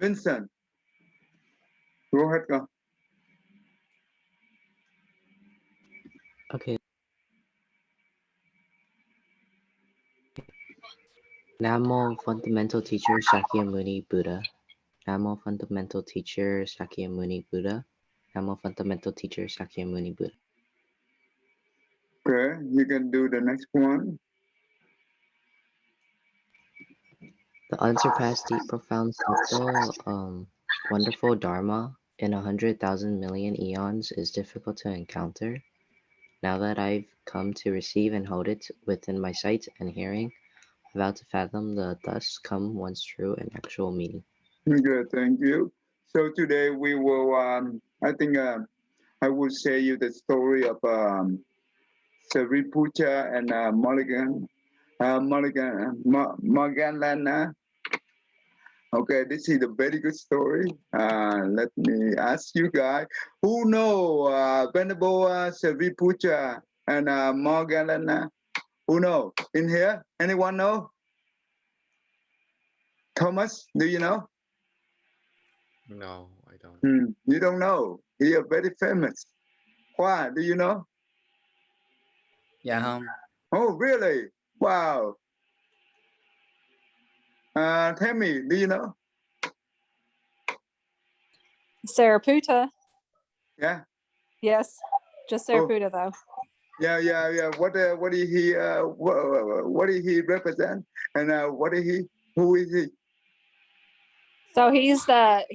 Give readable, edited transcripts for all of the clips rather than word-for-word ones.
Vincent, go ahead, go. Okay. Namo Fundamental Teacher Shakyamuni Buddha. Namo Fundamental Teacher Shakyamuni Buddha. Namo Fundamental Teacher Shakyamuni Buddha. Okay, you can do the next one. The unsurpassed, deep, profound, simple, wonderful Dharma in 100,000 million eons is difficult to encounter. Now that I've come to receive and hold it within my sight and hearing, I vow to fathom the thus come once true and actual meaning. Good, thank you. So today we will, I think I will share you the story of Sariputta and Morgana. Okay, this is a very good story. Let me ask you guys, who know Venerable Sariputta and Morgana? Who know? In here? Anyone know? Thomas, do you know? No, I don't. You don't know. He is very famous. Why? Do you know? Dạ không. Oh, really? Wow. Tammy, do you know? Sariputta. Yeah. Yes, just Sariputta though. Yeah. What did he? What did he represent? And what did he? Who is he? So he's the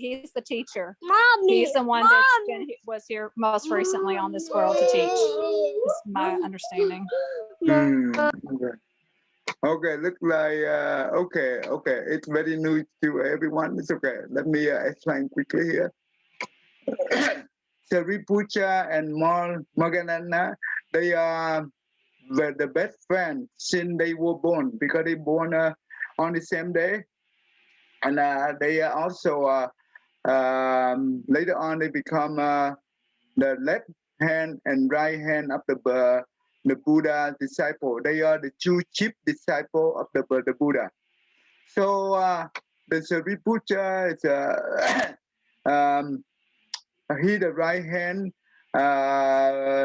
teacher. Mommy, He's the one that was here most recently on this world to teach. Is my understanding. Okay, look like okay. It's very new to everyone. It's okay. Let me explain quickly here. Sariputta and Morgana, they are the best friends since they were born because they born on the same day, and they are also later on they become the left hand and right hand of the Buddha disciple. They are the two chief disciple of the Buddha. So the Sariputta is he the right hand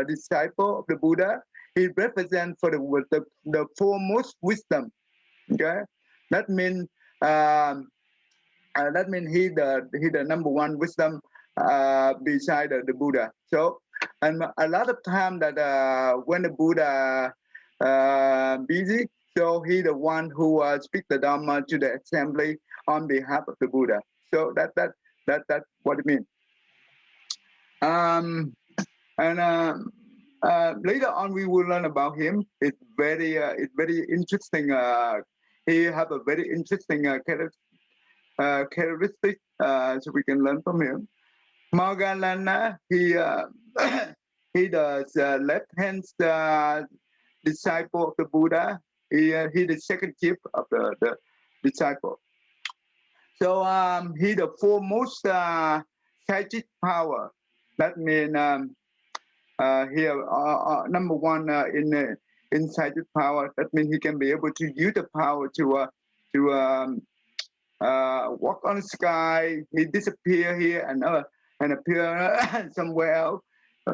disciple of the Buddha. He represents for the foremost wisdom. Okay, that means he the number one wisdom beside the Buddha. So, and a lot of time that when the Buddha busy, so he the one who speak the Dhamma to the assembly on behalf of the Buddha. So that's what it means. And later on we will learn about him. It's very interesting. He have a very interesting characteristic, so we can learn from him. Morgana, he does left hand disciple of the Buddha. He the second chief of the disciple. So he the foremost psychic power. That means here number one in psychic power. That means he can be able to use the power to walk on the sky. He disappear here and appear somewhere else.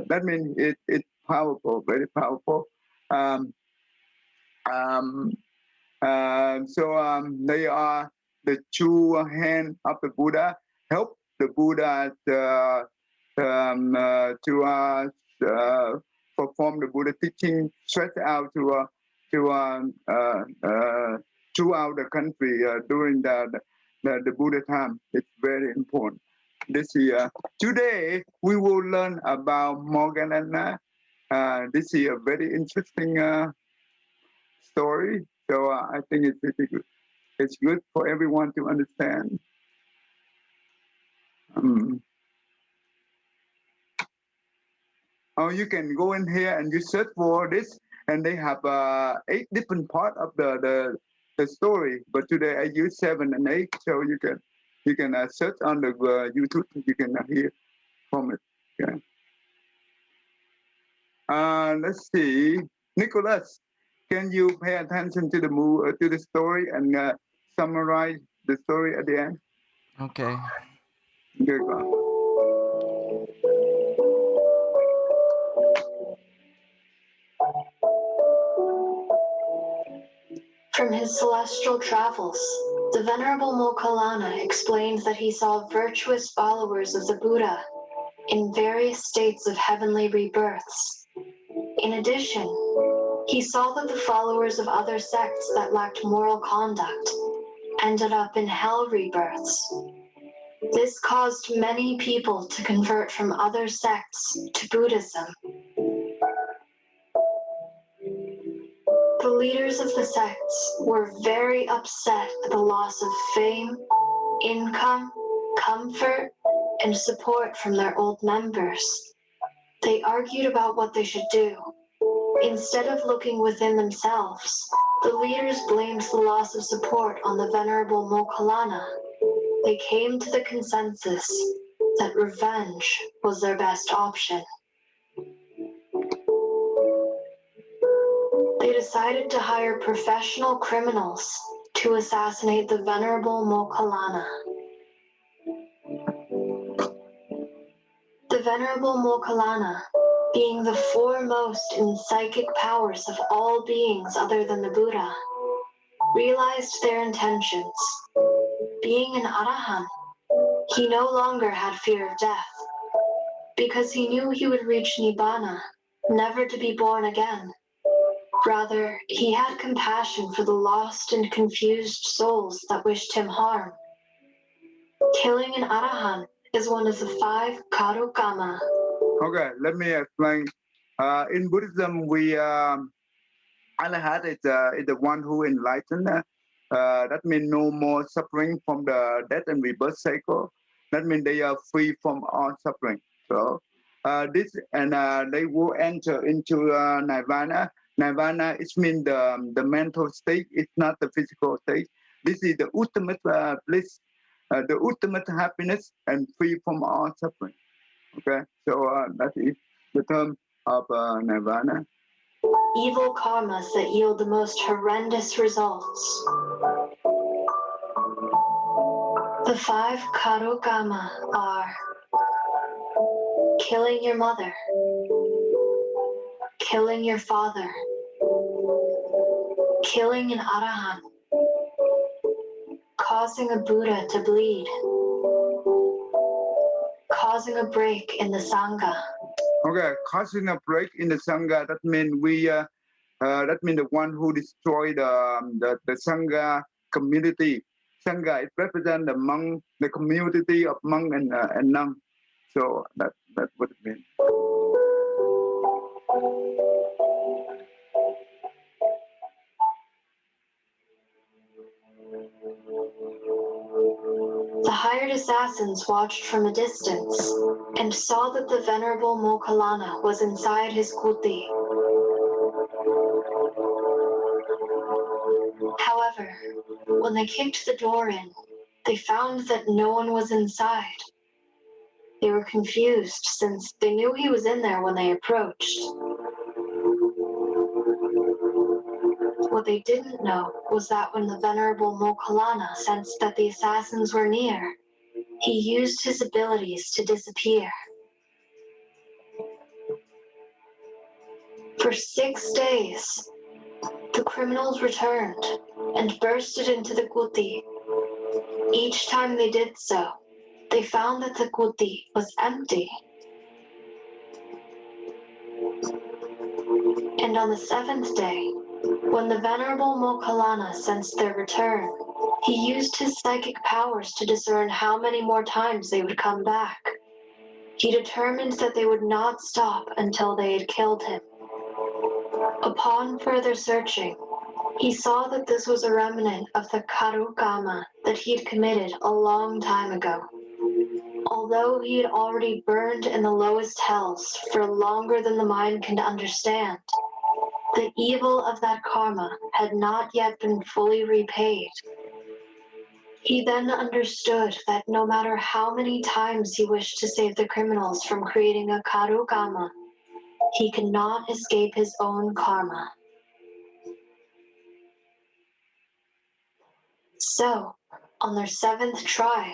That means it's powerful, very powerful. So they are the two hands of the Buddha. Help the Buddha to perform the Buddha teaching, stretch out throughout the country during the Buddha time. It's very important. This year, today we will learn about Morgana. This is a very interesting story. So I think it's pretty good. It's good for everyone to understand. You can go in here and you search for this, and they have 8 different parts of the story. But today I use 7 and 8, so you can search on the YouTube. You can hear from it. Okay. Let's see, Nicholas, can you pay attention to the story and summarize the story at the end? Okay. Okay, con. From his celestial travels, the Venerable Moggallana explained that he saw virtuous followers of the Buddha in various states of heavenly rebirths. In addition, he saw that the followers of other sects that lacked moral conduct ended up in hell rebirths. This caused many people to convert from other sects to Buddhism. The leaders of the sects were very upset at the loss of fame, income, comfort, and support from their old members. They argued about what they should do. Instead of looking within themselves, the leaders blamed the loss of support on the Venerable Moggallana. They came to the consensus that revenge was their best option. They decided to hire professional criminals to assassinate the Venerable Moggallana. The Venerable Moggallana, being the foremost in psychic powers of all beings other than the Buddha, realized their intentions. Being an Arahant, he no longer had fear of death, because he knew he would reach Nibbana, never to be born again. Rather, he had compassion for the lost and confused souls that wished him harm. Killing an Arahant is one of the 5 Karukama. Okay, let me explain. In Buddhism, Arahant is the one who enlightened. That means no more suffering from the death and rebirth cycle. That means they are free from all suffering. So they will enter into nirvana. Nirvana it means the mental state. It's not the physical state. This is the ultimate bliss, the ultimate happiness, and free from all suffering. Okay, so that is the term of nirvana. Evil karmas that yield the most horrendous results. The 5 Karukama are killing your mother, killing your father, killing an Arahant, causing a Buddha to bleed, causing a break in the Sangha. Okay, causing a break in the Sangha, that means that means the one who destroyed the Sangha community. Sangha, it represents the monk, the community of monk and nun. So that's what it means. The hired assassins watched from a distance and saw that the Venerable Moggallana was inside his kuti. However, when they kicked the door in, they found that no one was inside. They were confused since they knew he was in there when they approached. What they didn't know was that when the Venerable Moggallana sensed that the assassins were near, he used his abilities to disappear. For 6 days, the criminals returned and bursted into the kuti. Each time they did so, they found that the kuti was empty. And on the 7th day, when the Venerable Moggallana sensed their return, he used his psychic powers to discern how many more times they would come back. He determined that they would not stop until they had killed him. Upon further searching, he saw that this was a remnant of the Karukama that he had committed a long time ago. Although he had already burned in the lowest hells for longer than the mind can understand, the evil of that karma had not yet been fully repaid. He then understood that no matter how many times he wished to save the criminals from creating a Karukama, he could not escape his own karma. So, On their seventh try,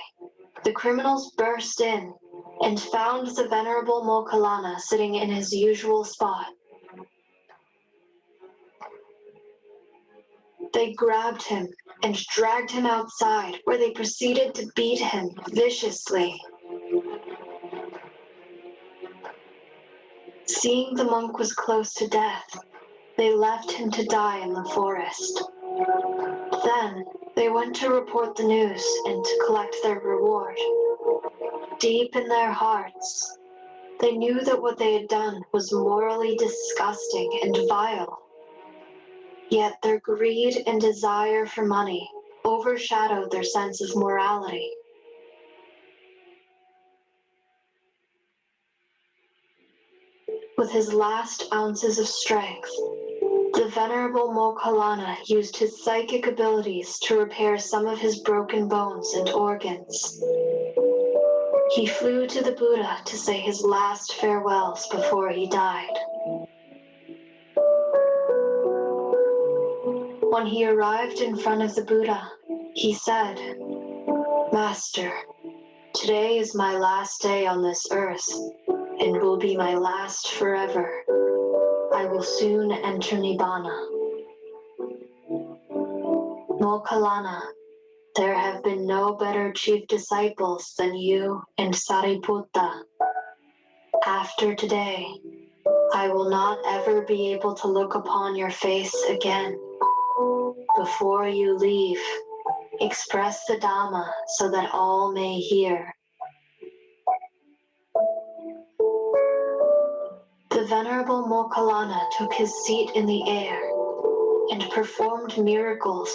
the criminals burst in and found the venerable Mokalana sitting in his usual spot. They grabbed him and dragged him outside, where they proceeded to beat him viciously. Seeing the monk was close to death, they left him to die in the forest. Then they went to report the news and to collect their reward. Deep in their hearts, they knew that what they had done was morally disgusting and vile. Yet their greed and desire for money overshadowed their sense of morality. With his last ounces of strength, the venerable Mokalana used his psychic abilities to repair some of his broken bones and organs. He flew to the Buddha to say his last farewells before he died. When he arrived in front of the Buddha, he said, "Master, today is my last day on this earth, and will be my last forever. I will soon enter Nibbana. Mokalana, there have been no better chief disciples than you and Sariputta. After today, I will not ever be able to look upon your face again. Before you leave, express the Dhamma so that all may hear." The Venerable Mokalana took his seat in the air and performed miracles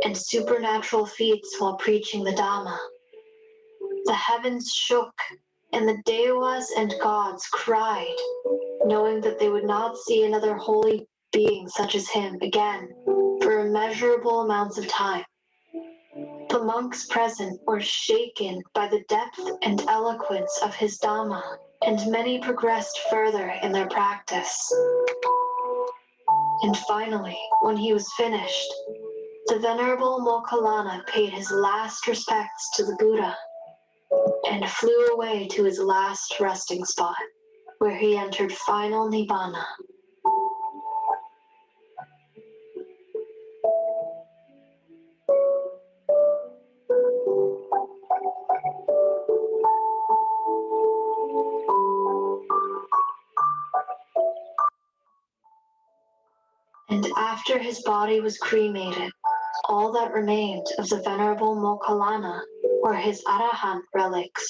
and supernatural feats while preaching the Dhamma. The heavens shook, and the Devas and gods cried, knowing that they would not see another holy being such as him again for immeasurable amounts of time. The monks present were shaken by the depth and eloquence of his Dhamma, and many progressed further in their practice. And finally, when he was finished, the Venerable Mokalana paid his last respects to the Buddha and flew away to his last resting spot, where he entered final Nibbana. And after his body was cremated, all that remained of the Venerable Mokalana were his Arahant relics,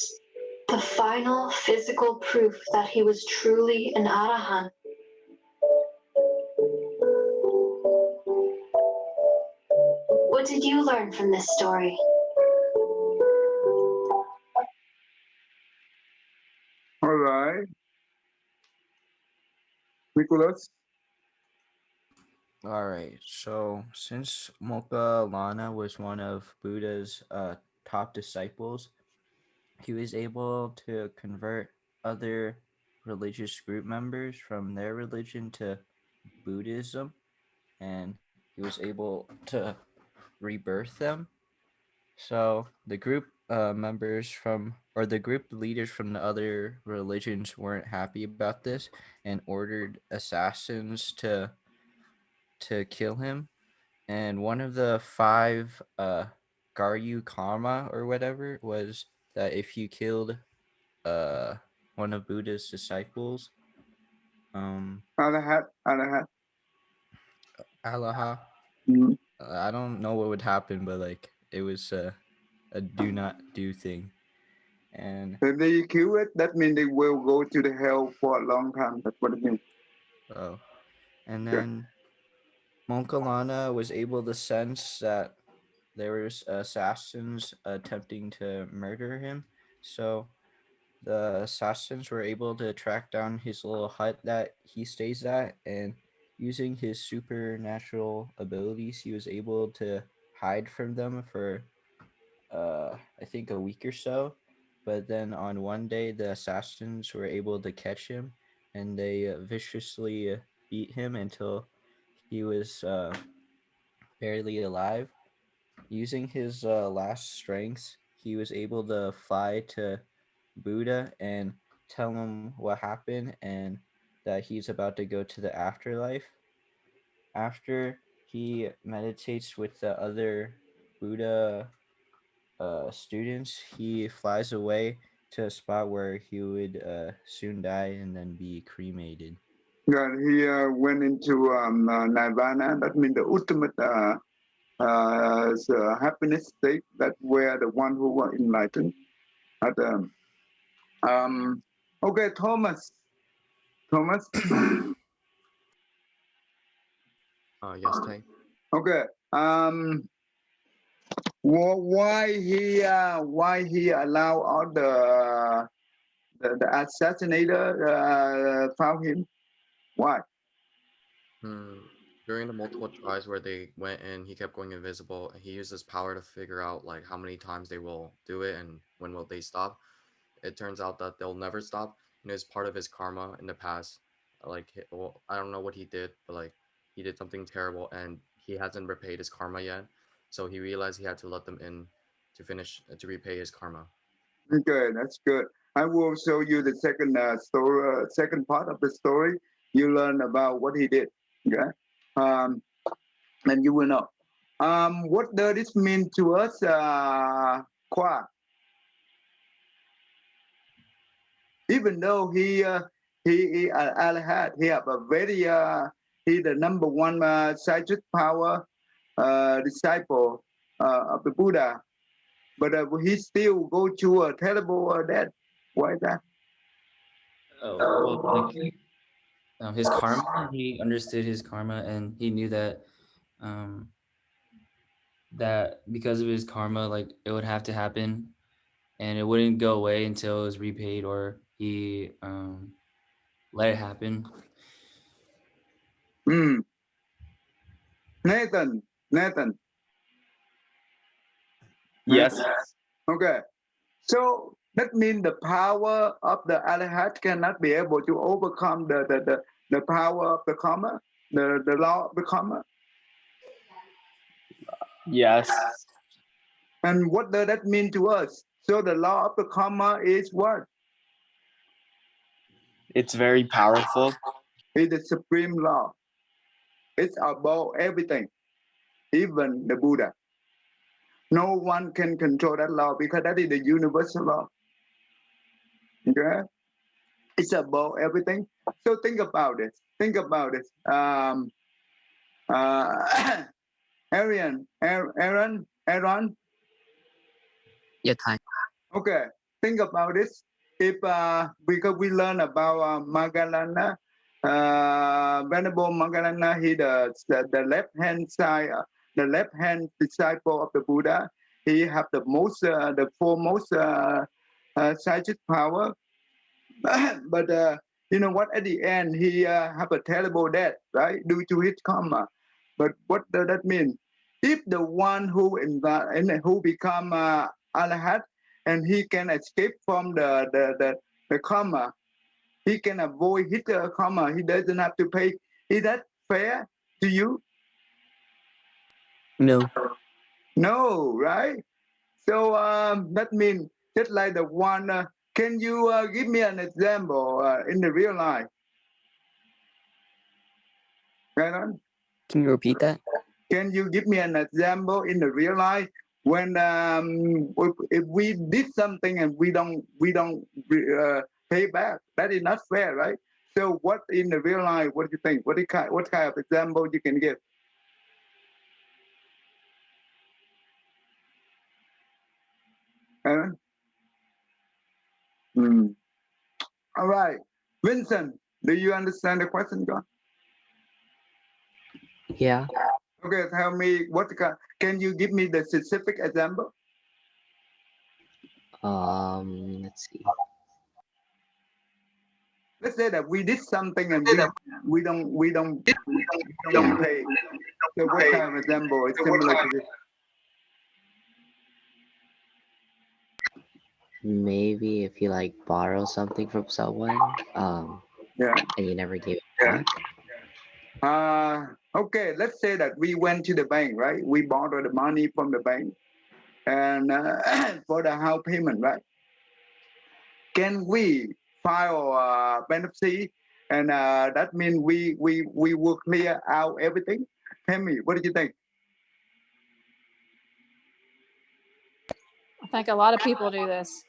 the final physical proof that he was truly an Arahant. What did you learn from this story? All right. Nicholas? All right. So since Mokkallana was one of Buddha's top disciples, he was able to convert other religious group members from their religion to Buddhism, and he was able to rebirth them. So the group members from, or the group leaders from the other religions weren't happy about this and ordered assassins to kill him. And one of the five Garyu karma or whatever was that if you killed uh one of Buddha's disciples, um Arahat. Alaha, Mhm. I don't know what would happen, but like it was a do not do thing. And If they kill it, that means they will go to the hell for a long time. That's what it means. oh, and Yeah. then Monkalana was able to sense that there was assassins attempting to murder him. So the assassins were able to track down his little hut that he stays at, and using his supernatural abilities, he was able to hide from them for I think a week or so. But then on one day, the assassins were able to catch him, and they viciously beat him until he was barely alive. using his last strengths, he was able to fly to Buddha and tell him what happened and that he's about to go to the afterlife. After he meditates with the other Buddha students, he flies away to a spot where he would soon die and then be cremated. That he went into nirvana. That means the ultimate happiness state. That where the one who were enlightened. At, okay, Thomas. Thomas. Yes, Tay. Okay. Why he allow all the assassinator found him? Why? During the multiple tries where they went and he kept going invisible, he used his power to figure out like how many times they will do it and when will they stop. It turns out that they'll never stop, and it's part of his karma in the past. Like, well, I don't know what he did, but like he did something terrible, and he hasn't repaid his karma yet. So he realized he had to let them in to finish to repay his karma. Okay, that's good. I will show you the second story, second part of the story. You learn about what he did. Okay, and you will know. What does this mean to us, Kwa? Even though he Alahat, he have a very he the number one psychic power disciple of the Buddha, but he still go through a terrible death. Why is that? Oh, well, like his karma, he understood his karma, and he knew that um, that because of his karma, like it would have to happen, and it wouldn't go away until it was repaid or he let it happen. Nathan, Nathan. Yes. Okay. So that means the power of the Arahat cannot be able to overcome the power of the karma, the law of the karma. Yes. And what does that mean to us? So the law of the karma is what? It's very powerful. It's the supreme law. It's above everything, even the Buddha. No one can control that law because that is the universal law. Okay? It's above everything. So think about this. Think about this. Aaron. Yeah, Thai. Okay, think about this. If because we learn about Magalana, Venerable Magalana, he the left hand side, the left hand disciple of the Buddha. He have the most, the foremost psychic power. But you know what? At the end, he have a terrible death, right, due to his karma. But what does that mean? If the one who become Alahat and he can escape from the karma, he can avoid his karma. He doesn't have to pay. Is that fair to you? No. No, right? So that means just like the one. Can you give me an example in the real life? Right on. Can you repeat that? Can you give me an example in the real life when if we did something and we don't pay back? That is not fair, right? So what in the real life? What do you think? What kind of example you can give? Aaron? All right, Vincent. Do you understand the question, John? Yeah. Okay, tell me can you give me the specific example? Let's see. Let's say that we did something and we don't Yeah. pay. So what kind of example is similar to this? Maybe if you like borrow something from someone, Yeah. and you never gave it back. Okay, let's say that we went to the bank, right? We borrowed the money from the bank and for the house payment, right? Can we file bankruptcy? And that means we will clear out everything. Tell me, what do you think? I think a lot of people do this.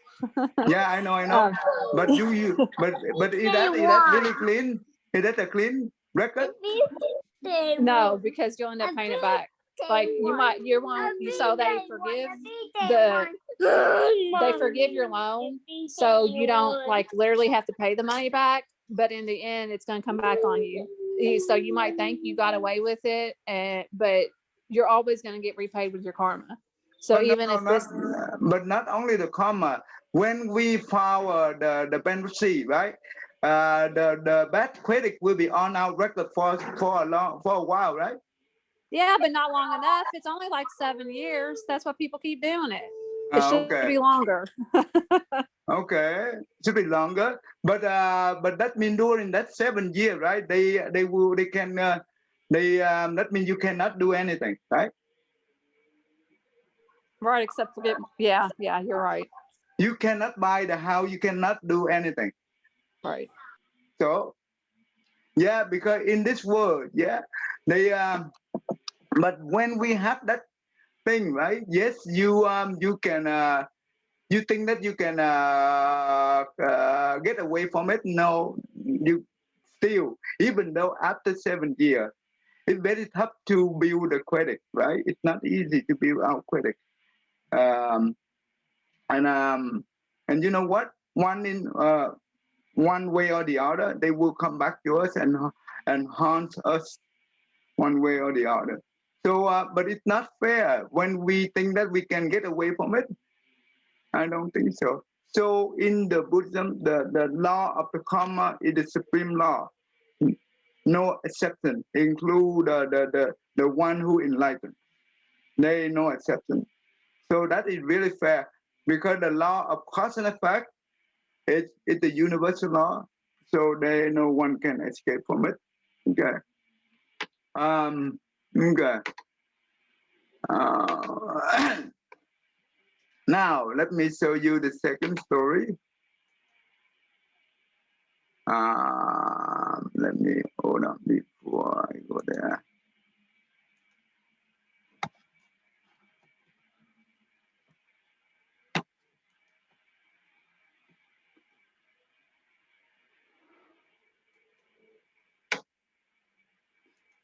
Yeah, I know. Um, But do you? But is that really clean? Is that a clean record? no, because you'll end up paying it back. Like you won't. So they forgive your loan, so you don't like literally have to pay the money back. But in the end, it's going to come back on you. So you might think you got away with it, but you're always going to get repaid with your karma. So But even if this, but not only the karma. When we file the bankruptcy, right? The bad credit will be on our record for a while, right? yeah, but not long enough. It's only like 7 years. That's why people keep doing it. It should Okay. be longer. Okay, should be longer, but that means during that 7 years, right? They can that means you cannot do anything, right? Right, except for yeah, you're right. You cannot buy the house. You cannot do anything. Right. So yeah, because in this world, yeah, they but when we have that thing, right? Yes, you can you think that you can get away from it. No, you still, even though after 7 years, it's very tough to build the credit, right? It's not easy to build our credit. Um, and and you know what? One way or the other, they will come back to us and haunt us one way or the other. So, but it's not fair when we think that we can get away from it. I don't think so. So in the Buddhism, the law of the karma is the supreme law. No exception, include the one who enlightened. There is no exception. So that is really fair because the law of cause and effect is the universal law. So there no one can escape from it. Okay. Okay. Now let me show you the second story. Let me hold on before I go there.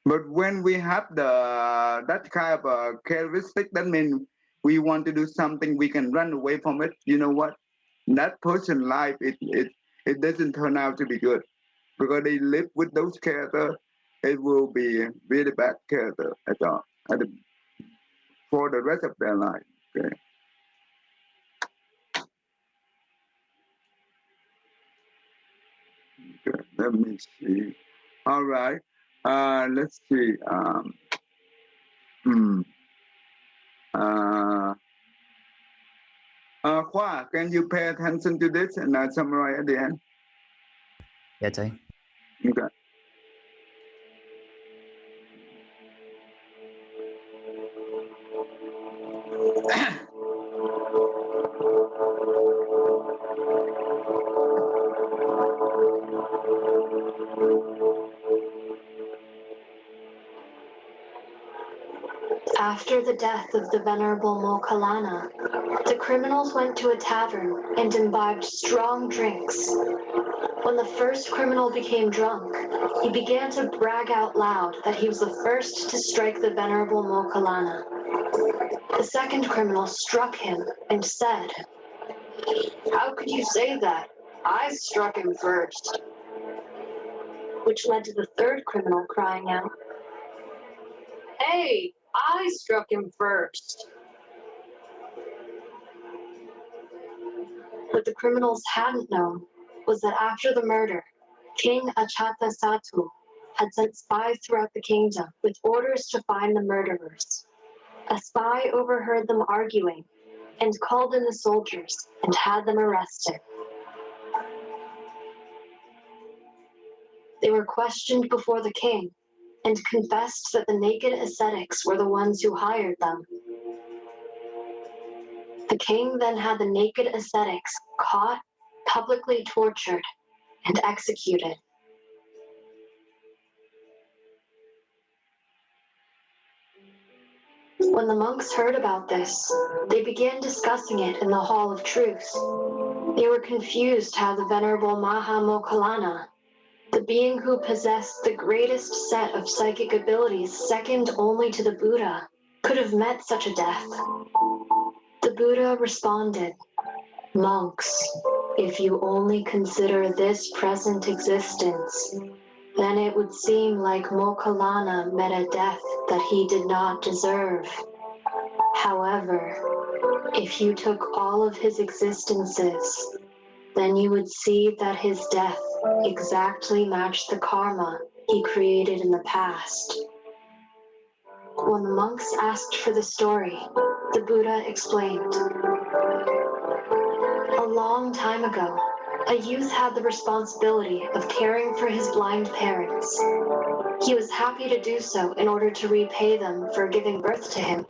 But when we have that kind of characteristic, that means we want to do something, we can run away from it. You know what? That person's life, it doesn't turn out to be good because they live with those characters. It will be really bad character at all for the rest of their life. Okay. Okay. Let me see. All right. Let's see. Hmm. Khoa, can you pay attention to this and summarize at the end? Yeah, Thầy. Okay. After the death of the Venerable Mokkallana, the criminals went to a tavern and imbibed strong drinks. When the first criminal became drunk, he began to brag out loud that he was the first to strike the Venerable Mokkallana. The second criminal struck him and said, "How could you say that? I struck him first." Which led to the third criminal crying out, "Hey, I struck him first." What the criminals hadn't known was that after the murder, King Ajatasattu had sent spies throughout the kingdom with orders to find the murderers. A spy overheard them arguing and called in the soldiers and had them arrested. They were questioned before the king and confessed that the naked ascetics were the ones who hired them. The king then had the naked ascetics caught, publicly tortured, and executed. When the monks heard about this, they began discussing it in the Hall of Truth. They were confused how the Venerable Mahamokkallana, the being who possessed the greatest set of psychic abilities second only to the Buddha, could have met such a death. The Buddha responded, "Monks, if you only consider this present existence, then it would seem like Mokkallana met a death that he did not deserve. However, if you took all of his existences, then you would see that his death exactly matched the karma he created in the past." When the monks asked for the story, the Buddha explained, "A long time ago, a youth had the responsibility of caring for his blind parents. He was happy to do so in order to repay them for giving birth to him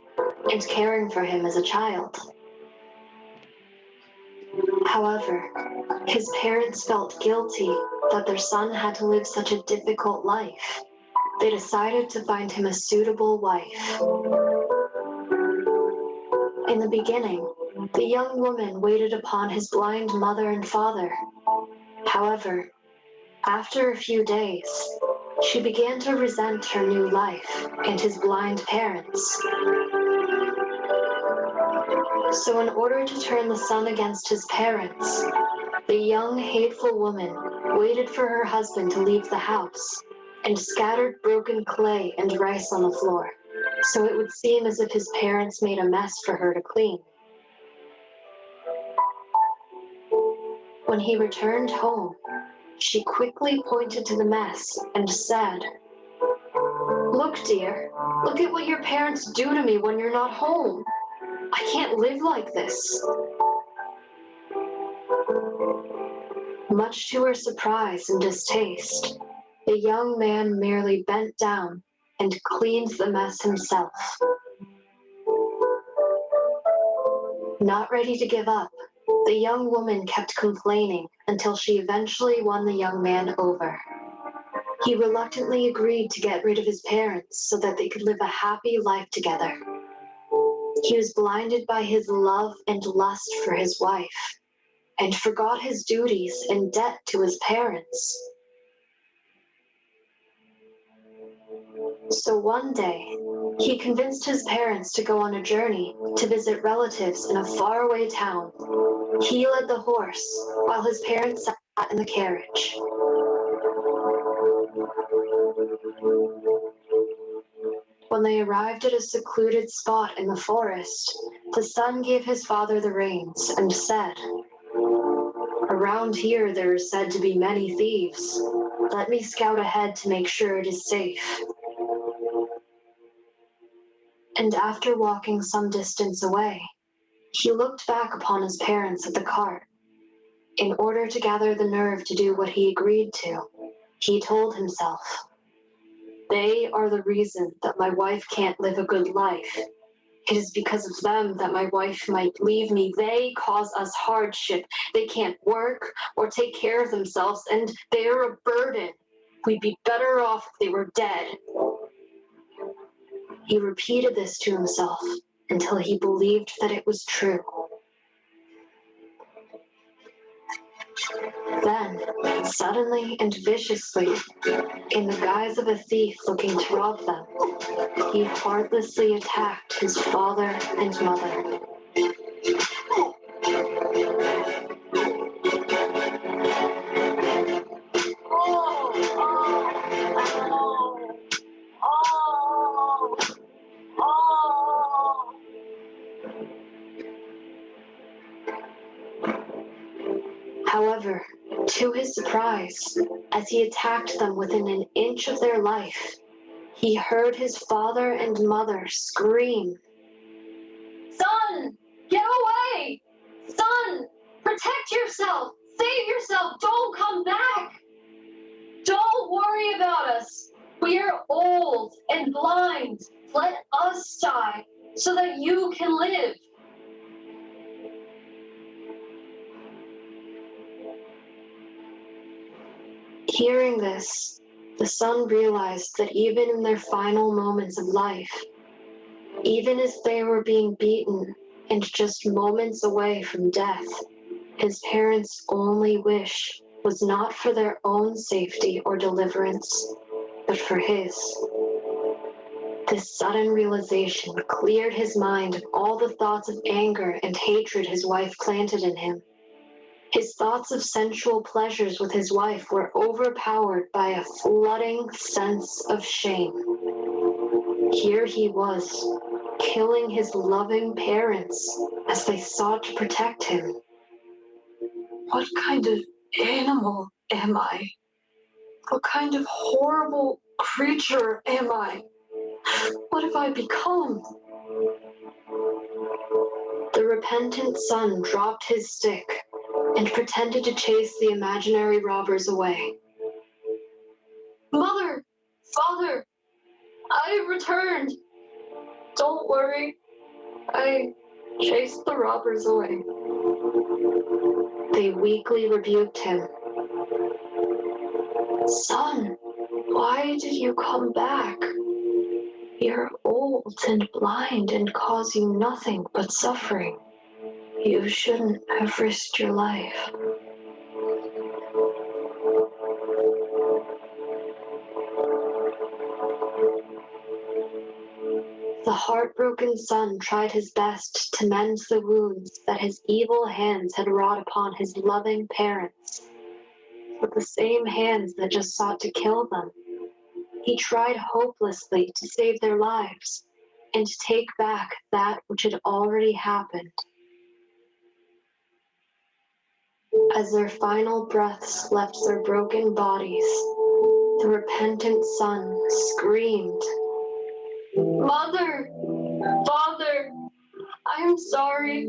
and caring for him as a child. However, his parents felt guilty that their son had to live such a difficult life. They decided to find him a suitable wife. In the beginning, the young woman waited upon his blind mother and father. However, after a few days, she began to resent her new life and his blind parents. So in order to turn the son against his parents, the young, hateful woman waited for her husband to leave the house and scattered broken clay and rice on the floor, so it would seem as if his parents made a mess for her to clean. When he returned home, she quickly pointed to the mess and said, "Look, dear, look at what your parents do to me when you're not home. I can't live like this." Much to her surprise and distaste, the young man merely bent down and cleaned the mess himself. Not ready to give up, the young woman kept complaining until she eventually won the young man over. He reluctantly agreed to get rid of his parents so that they could live a happy life together. He was blinded by his love and lust for his wife, and forgot his duties and debt to his parents. So one day, he convinced his parents to go on a journey to visit relatives in a faraway town. He led the horse, while his parents sat in the carriage. When they arrived at a secluded spot in the forest, the son gave his father the reins and said, "Around here there are said to be many thieves. Let me scout ahead to make sure it is safe." And after walking some distance away, he looked back upon his parents at the cart. In order to gather the nerve to do what he agreed to, he told himself, "They are the reason that my wife can't live a good life. It is because of them that my wife might leave me. They cause us hardship. They can't work or take care of themselves, and they are a burden. We'd be better off if they were dead." He repeated this to himself until he believed that it was true. Then, suddenly and viciously, in the guise of a thief looking to rob them, he heartlessly attacked his father and mother. However, to his surprise, as he attacked them within an inch of their life, he heard his father and mother scream, "Son, get away! Son, protect yourself! Save yourself! Don't come back! Don't worry about us! We We are old and blind. Let us die so that you can live. Hearing this, the son realized that even in their final moments of life, even as they were being beaten and just moments away from death, his parents' only wish was not for their own safety or deliverance, but for his. This sudden realization cleared his mind of all the thoughts of anger and hatred his wife planted in him. His thoughts of sensual pleasures with his wife were overpowered by a flooding sense of shame. Here he was, killing his loving parents as they sought to protect him. What kind of animal am I? What kind of horrible creature am I? What have I become? The repentant son dropped his stick and pretended to chase the imaginary robbers away. Mother! Father! I have returned! Don't worry. I chased the robbers away. They weakly rebuked him. Son, why did you come back? You're old and blind and cause you nothing but suffering. You shouldn't have risked your life. The heartbroken son tried his best to mend the wounds that his evil hands had wrought upon his loving parents, with the same hands that just sought to kill them. He tried hopelessly to save their lives and to take back that which had already happened. As their final breaths left their broken bodies, the repentant son screamed, Mother! Father! I am sorry.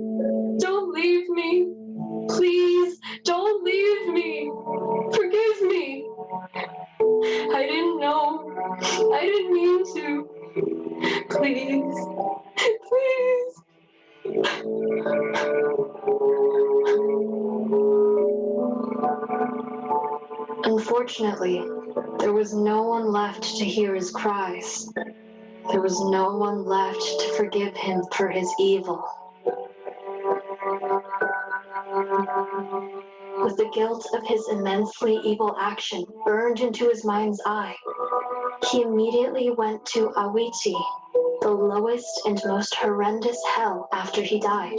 Don't leave me. Please, don't leave me. Forgive me. I didn't know. I didn't mean to. Please. Please. Unfortunately, there was no one left to hear his cries. There was no one left to forgive him for his evil. With the guilt of his immensely evil action burned into his mind's eye, he immediately went to Awiti, the lowest and most horrendous hell after he died.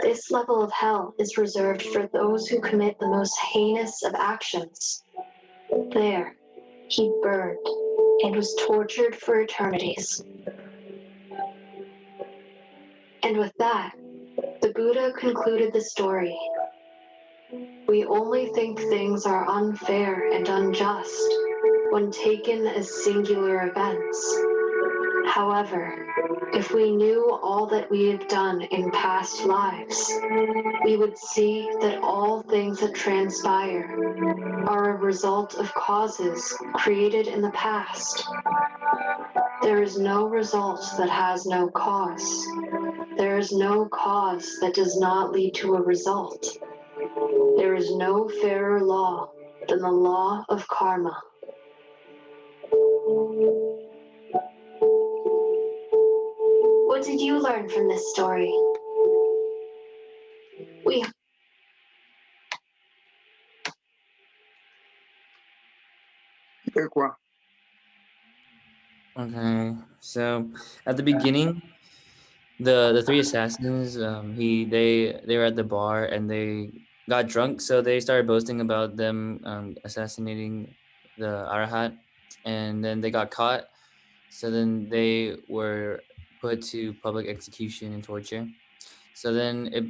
This level of hell is reserved for those who commit the most heinous of actions. There, he burned and was tortured for eternities. And with that, the Buddha concluded the story. We only think things are unfair and unjust when taken as singular events. However, if we knew all that we have done in past lives, we would see that all things that transpire are a result of causes created in the past. There is no result that has no cause. There is no cause that does not lead to a result. There is no fairer law than the law of karma. What did you learn from this story? We Quoi? Okay, so at the beginning, the three assassins, they were at the bar and they got drunk, so they started boasting about them assassinating the Arahat, and then they got caught. So then they were put to public execution and torture. So then it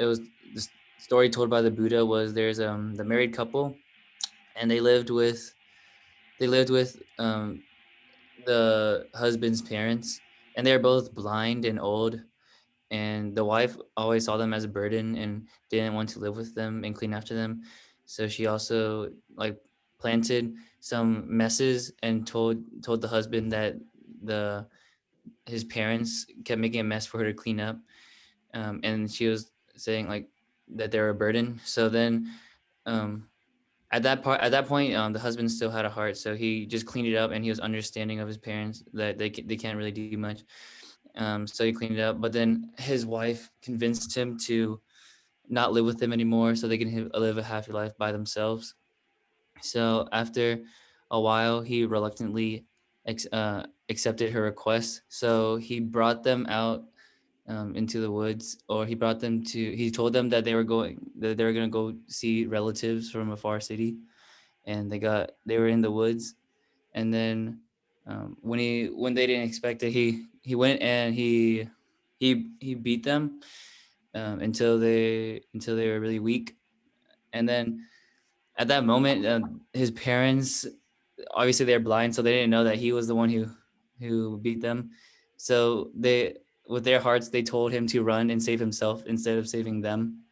was the story told by the Buddha was there's the married couple, and they lived with the husband's parents, and they're both blind and old, and the wife always saw them as a burden and didn't want to live with them and clean after them. So she also like planted some messes and told the husband that his parents kept making a mess for her to clean up, and she was saying like that they're a burden. So then um, at that point, the husband still had a heart, so he just cleaned it up, and he was understanding of his parents that they can't really do much. So he cleaned it up, but then his wife convinced him to not live with him anymore, so they can live a happy life by themselves. So after a while, he reluctantly accepted her request. So he brought them out into the woods, or he brought them to. He told them that they were going to go see relatives from a far city, and they were in the woods. And then when they didn't expect it, he went and he beat them until they were really weak. And then at that moment, his parents, obviously they're blind, so they didn't know that he was the one who beat them. So they, with their hearts, they told him to run and save himself instead of saving them.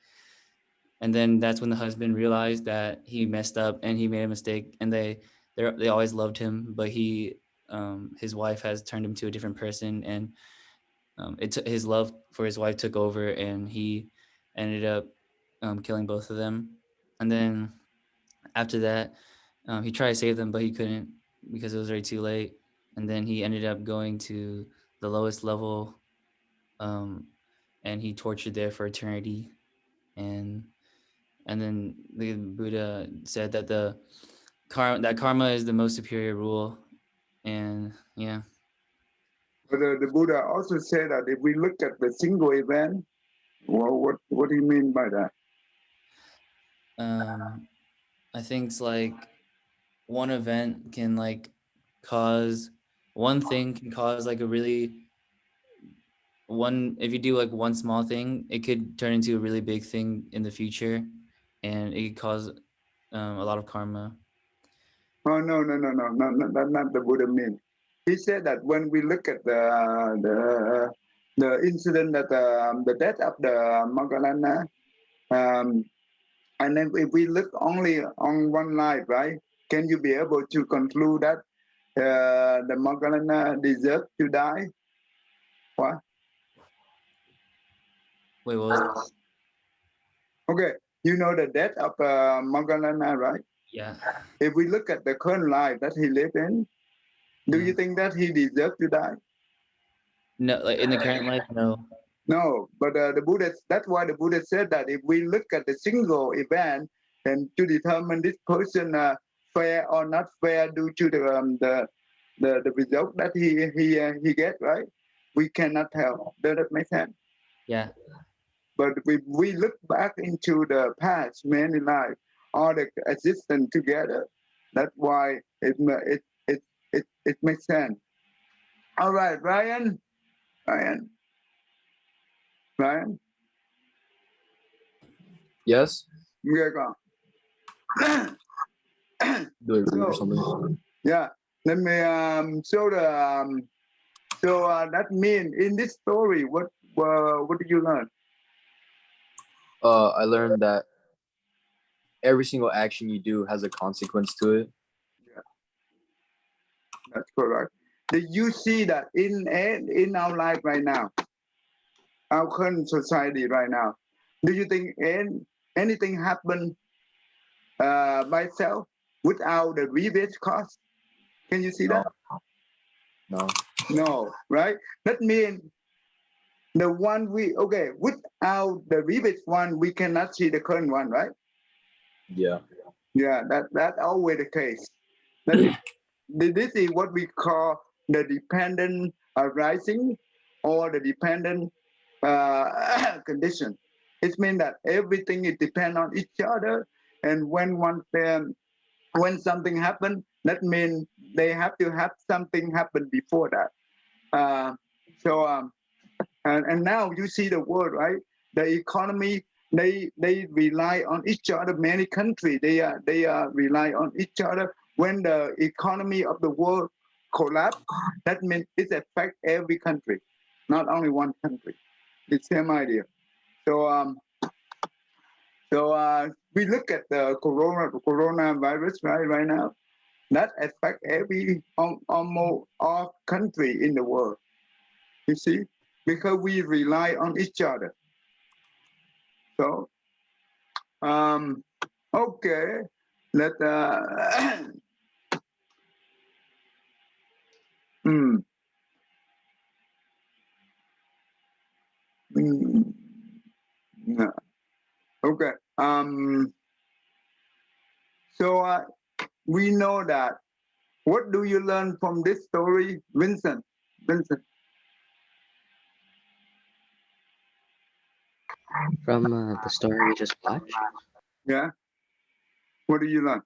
And then that's when the husband realized that he messed up and he made a mistake. And they always loved him, but his wife has turned him to a different person, and his love for his wife took over, and he ended up killing both of them. And then after that, he tried to save them, but he couldn't because it was already too late. And then he ended up going to the lowest level, um, and he tortured there for eternity. And then the Buddha said that karma is the most superior rule. And yeah. But the Buddha also said that if we look at the single event, well, what do you mean by that? I think it's like one event can like cause one thing can cause like a really one if you do like one small thing, it could turn into a really big thing in the future, and it could cause a lot of karma. Oh no, that's not the Buddha mean. He said that when we look at the incident that the death of the Moggallana, um, and then if we look only on one life, right? Can you be able to conclude that the Moggallana deserved to die? What? Wait, what was? Okay, you know the death of Moggallana, right? Yeah. If we look at the current life that he lived in, do you think that he deserved to die? No, like in the current life, no. No, but the Buddha, that's why the Buddha said that if we look at the single event and to determine this person fair or not fair due to the result that he get, right? We cannot tell. Does that make sense? Yeah. But we look back into the past, many lives, all the existence together. That's why it makes sense. All right, Ryan. Yes. Nghe con. Do I read or something? Yeah, let me show the. That means in this story, what did you learn? I learned that every single action you do has a consequence to it. Yeah, that's correct. Do you see that in our life right now, our current society right now? Do you think anything happen by itself without the rebate cost? Can you see No. that? No. No, right? That means the one without the rebate one, we cannot see the current one, right? Yeah. Yeah, that's always the case. That this is what we call the dependent arising or the dependent condition. It means that everything is depend on each other, and when something happens, that means they have to have something happen before that. Uh, so and now you see the world, right? The economy, they rely on each other. Many countries they rely on each other. When the economy of the world collapse, that means it affects every country, not only one country. The same idea. So we look at the coronavirus right now. that affect every almost all country in the world. You see, because we rely on each other. So, okay, let mm, mm, yeah, okay. So we know that. What do you learn from this story, Vincent? Vincent. From the story we just watched, Yeah. What do you learn?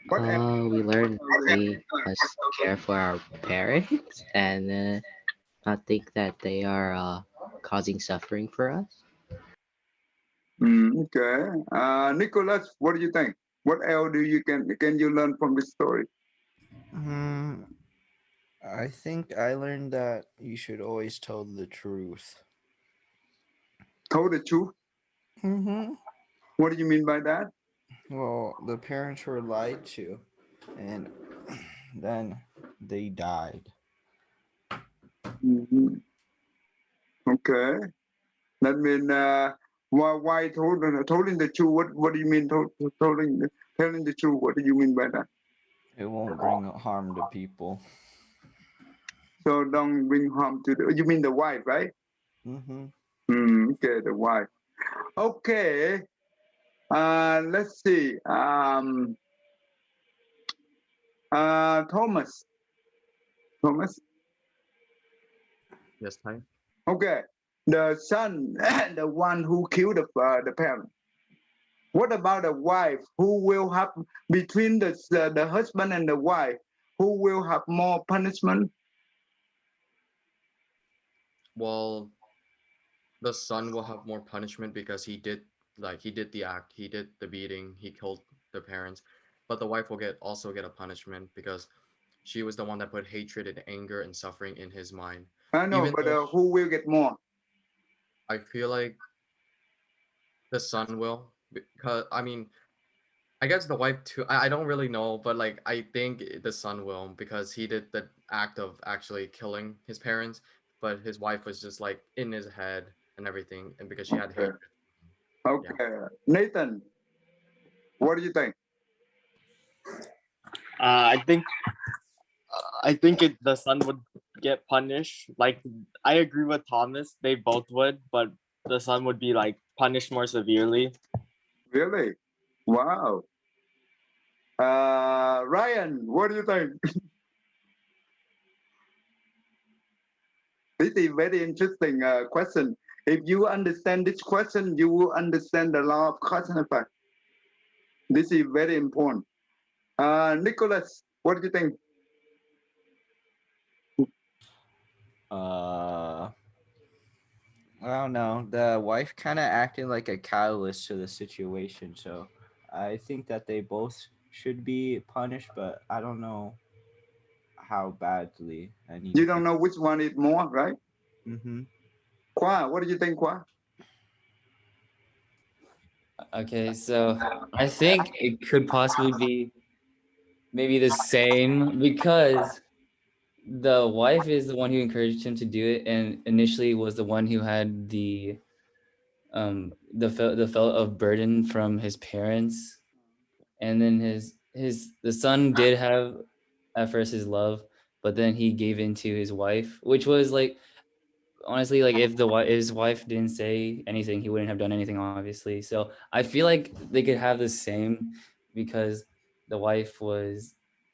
What else? we learned we must care for our parents and not think that they are causing suffering for us. Okay. Nicholas, what do you think? What else do you can you learn from this story? Hmm. I think I learned that you should always tell the truth. Told the truth. Mm-hmm. What do you mean by that? Well, the parents were lied to, and then they died. Mhm. Okay. That mean why telling the truth? What do you mean telling the truth? What do you mean by that? It won't bring harm to people. So don't bring harm to the. You mean the wife, right? Mm-hmm. Okay, the wife. Okay. Let's see. Thomas. Thomas. Yes, Ty. Okay. The son, the one who killed the parent. What about the wife who will have between the husband and the wife who will have more punishment? Well, the son will have more punishment because he did the act, he did the beating, he killed the parents. But the wife will also get a punishment because she was the one that put hatred and anger and suffering in his mind. I know, Even but though who will get more? I feel like the son will, because I mean, I guess the wife too. I don't really know, but like I think the son will because he did the act of actually killing his parents, but his wife was just like in his head and everything, and because she had Okay. hatred. Yeah. Okay. Nathan, what do you think? I think the son would get punished. Like I agree with Thomas, they both would, but the son would be like punished more severely. Really? Wow. Ryan, what do you think? This is very interesting question. If you understand this question, you will understand the law of cause and effect. This is very important. Nicholas, what do you think? Uh, I don't know. The wife kind of acted like a catalyst to the situation, so I think that they both should be punished, but I don't know how badly. I need You to don't think. know which one is more, right? Mm-hmm. Kwa, what do you think, Kwa? Okay, so I think it could possibly be maybe the same because the wife is the one who encouraged him to do it, and initially was the one who had the felt of burden from his parents, and then the son did have at first his love, but then he gave in to his wife, which was like honestly, like if his wife didn't say anything, he wouldn't have done anything, obviously. So I feel like they could have the same because the wife was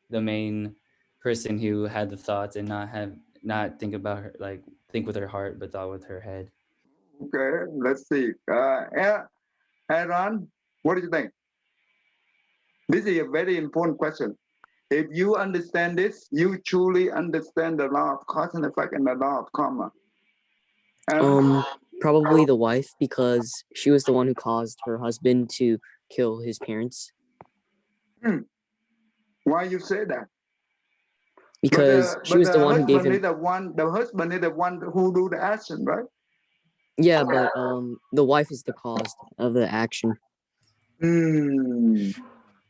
the main person who had the thoughts and not think about her, like think with her heart, but thought with her head. Okay, let's see. Aaron, what do you think? This is a very important question. If you understand this, you truly understand the law of cause and effect and the law of karma. Aaron? Probably the wife because she was the one who caused her husband to kill his parents. Why you say that? Because she was the one who gave him. The husband is the one who do the action, right? Yeah, but the wife is the cause of the action. Hmm.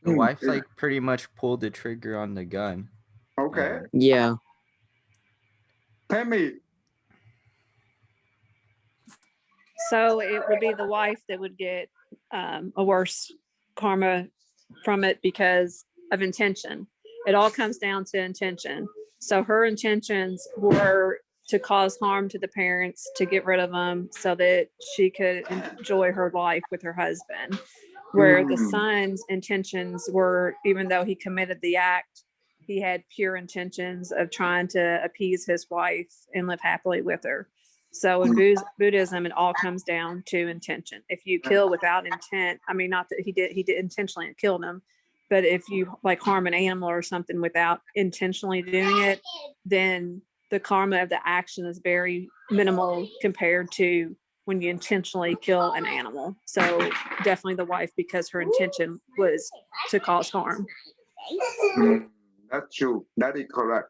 The Hmm. wife like pretty much pulled the trigger on the gun. Okay. and Yeah. Tell me. So it would be the wife that would get a worse karma from it because of intention. It all comes down to intention. So her intentions were to cause harm to the parents, to get rid of them so that she could enjoy her life with her husband. Where the Hmm. son's intentions were, even though he committed the act, he had pure intentions of trying to appease his wife and live happily with her. So in Buddhism, it all comes down to intention. If you kill without intent, I mean, not that he did intentionally and killed him, but if you like harm an animal or something without intentionally doing it, then the karma of the action is very minimal compared to when you intentionally kill an animal. So definitely the wife, because her intention was to cause harm. That's true. That is correct.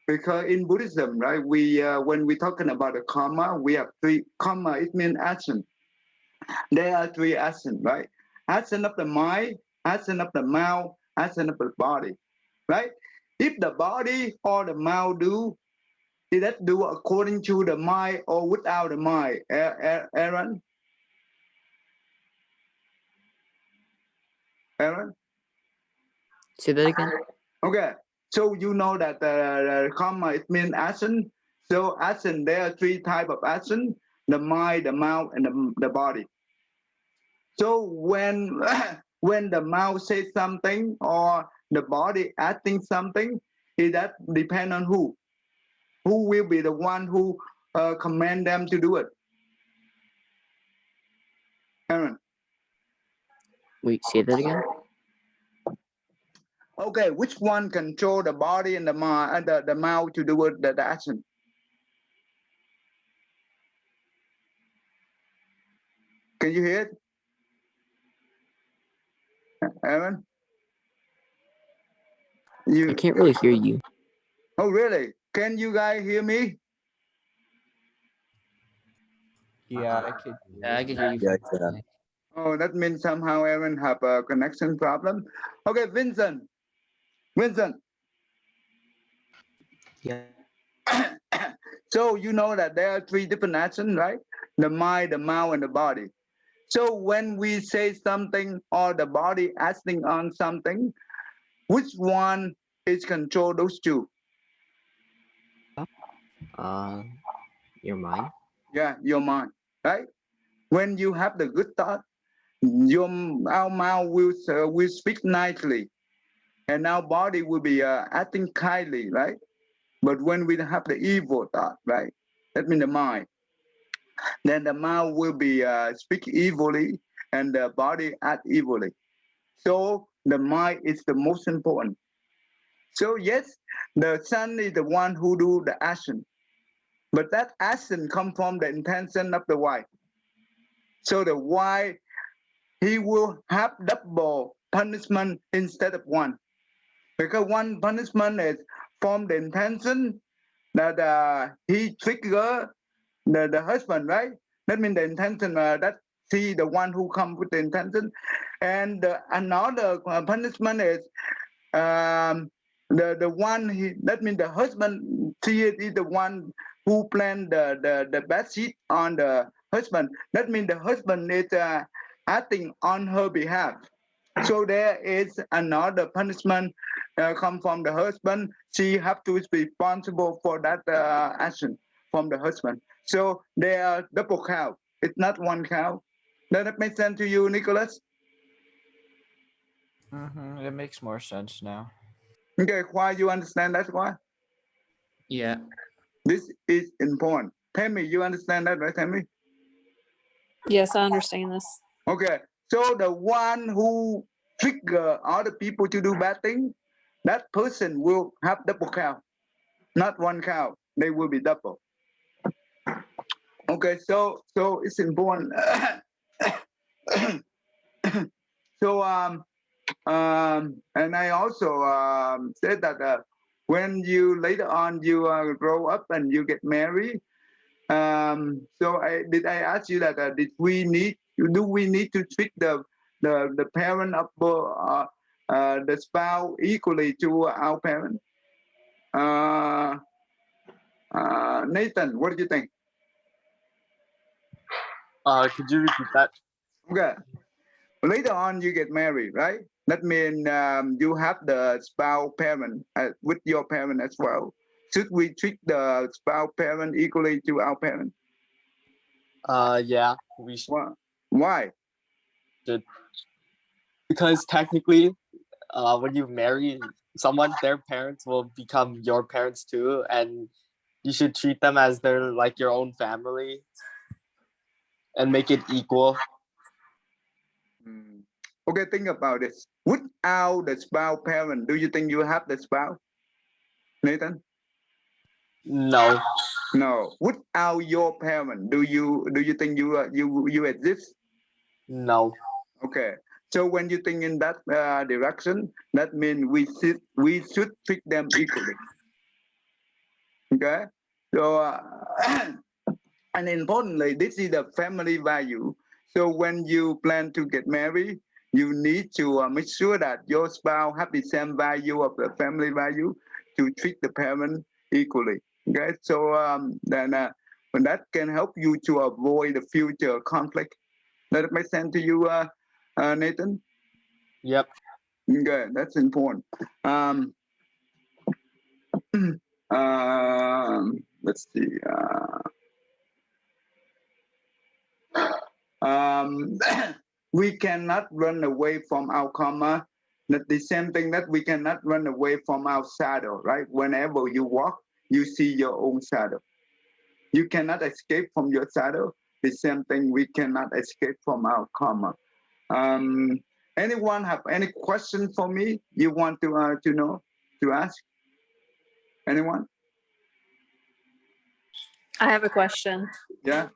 Because in Buddhism, right, we when we're talking about the karma, we have three karma. It means action. There are three actions, right? Action of the mind, action of the mouth, action of the body, right? If the body or the mouth do, did that do according to the mind or without the mind? Aaron? Aaron? Say that again. Okay. So you know that karma, it means action. So action, there are three type of action: the mind, the mouth, and the body. So when when the mouth says something or the body acting something, it that depend on who? Who will be the one who command them to do it? Aaron. Wait, say that again. Okay, which one control the body and the mind, the mouth to do it, the action? Can you hear it, Aaron? I can't really hear you. Oh, really? Can you guys hear me? yeah, I could. Yeah, I can hear you. Yeah, fine. yeah. Oh, that means somehow Aaron have a connection problem. Okay, Vincent. Vincent. Yeah. So you know that there are three different actions, right? The mind, the mouth, and the body. So when we say something or the body acting on something, which one is control those two? Uh, your mind. Yeah, your mind, right? When you have the good thought, your our mouth will speak nicely, and our body will be acting kindly, right? But when we have the evil thought, right? That means the mind. Then the mouth will be speak evilly, and the body act evilly. So the mind is the most important. So yes, the son is the one who do the action, but that action come from the intention of the wife. So the wife, he will have double punishment instead of one, because one punishment is from the intention that he trigger the husband, right? That means the intention that he the one who come with the intention, and another punishment is the one he, that means the husband see it is the one who planned the bad shit on the husband. That means the husband is acting on her behalf. So there is another punishment come from the husband. She have to be responsible for that action from the husband. So they are double count. It's not one count. Does that make sense to you, Nicholas? It makes more sense now. Okay, why you understand that? Why? Yeah. This is important. Tammy, you understand that, right, Tammy? Yes, I understand this. Okay, so the one who trigger other people to do bad thing, that person will have double count, not one count. They will be double. Okay, so it's important. So and I also said that when you later on you grow up and you get married. So I ask you that do we need to treat the parent of the spouse equally to our parent? Nathan, what do you think? Could you repeat that? Okay. Later on, you get married, right? That means you have the spouse parent with your parent as well. Should we treat the spouse parent equally to our parent? Yeah, we should. Why? Because technically, when you marry someone, their parents will become your parents too, and you should treat them as they're like your own family and make it equal. Okay, think about this. Without the spouse parent, do you think you have the spouse, Nathan? No. No. Without your parent, do you think you exist? No. Okay. So when you think in that direction, that means we should treat them equally. Okay. So and importantly, this is the family value. So when you plan to get married, you need to make sure that your spouse have the same value of the family value to treat the parent equally. Okay. So then that can help you to avoid the future conflict. Does it make sense to you, Nathan? Yep. Okay, that's important. Let's see. We cannot run away from our karma. That the same thing that we cannot run away from our shadow, right? Whenever you walk, you see your own shadow. You cannot escape from your shadow. The same thing, we cannot escape from our karma. Anyone have any question for me? You want to know, to ask? Anyone? I have a question. Yeah.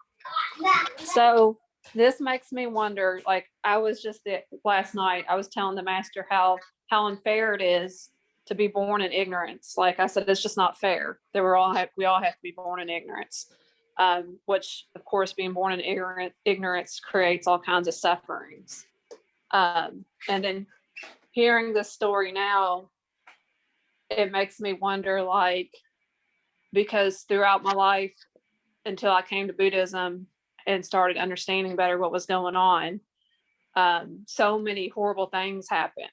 So this makes me wonder, like I was just last night, I was telling the master how unfair it is to be born in ignorance. Like I said, it's just not fair that we all have to be born in ignorance. Which of course being born in ignorance creates all kinds of sufferings. And then hearing this story now, it makes me wonder, like, because throughout my life until I came to Buddhism and started understanding better what was going on, so many horrible things happened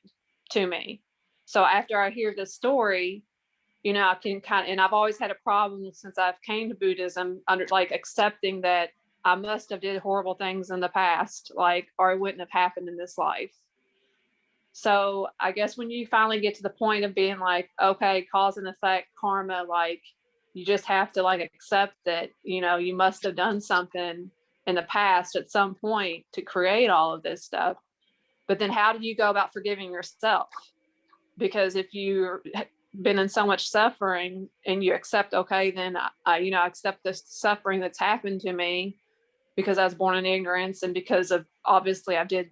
to me. So after I hear this story, you know, I can kind of, and I've always had a problem since I've came to Buddhism under like accepting that I must have did horrible things in the past, like, or it wouldn't have happened in this life. So I guess when you finally get to the point of being like, okay, cause and effect, karma, like you just have to like accept that, you know, you must have done something in the past at some point to create all of this stuff. But then how do you go about forgiving yourself? Because if you've been in so much suffering and you accept, okay, then I accept this suffering that's happened to me because I was born in ignorance and because of obviously I did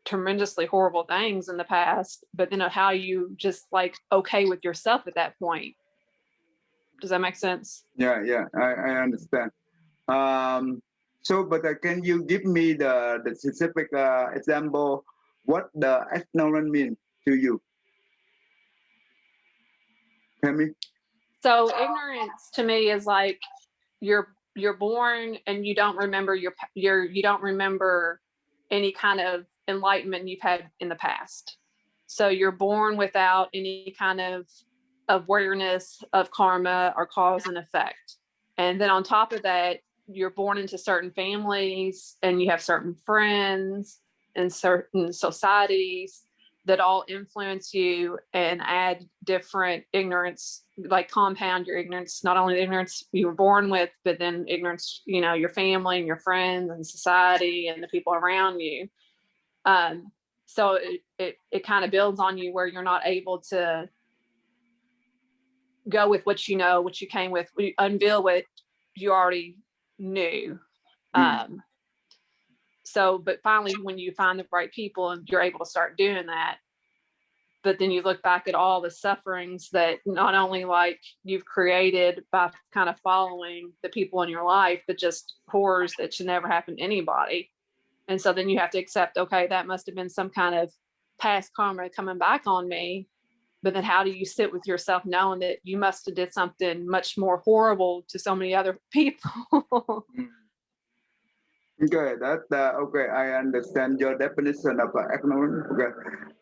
tremendously horrible things in the past, but then how you just like okay with yourself at that point. Does that make sense? Yeah, I understand. So, but can you give me the specific example what the ignorant mean to you? Tell me. So ignorance to me is like you're born and you don't remember you don't remember any kind of enlightenment you've had in the past. So you're born without any kind of awareness of karma or cause and effect. And then on top of that, you're born into certain families and you have certain friends and certain societies that all influence you and add different ignorance, like compound your ignorance, not only the ignorance you were born with, but then ignorance, you know, your family and your friends and society and the people around you. So it kind of builds on you where you're not able to go with what you know, what you came with, unveil what you already knew. So, but finally, when you find the right people and you're able to start doing that, but then you look back at all the sufferings that not only like you've created by kind of following the people in your life, but just horrors that should never happen to anybody. And so then you have to accept, okay, that must have been some kind of past karma coming back on me. But then how do you sit with yourself knowing that you must have did something much more horrible to so many other people? Okay, that okay. I understand your definition of ignorance. Okay,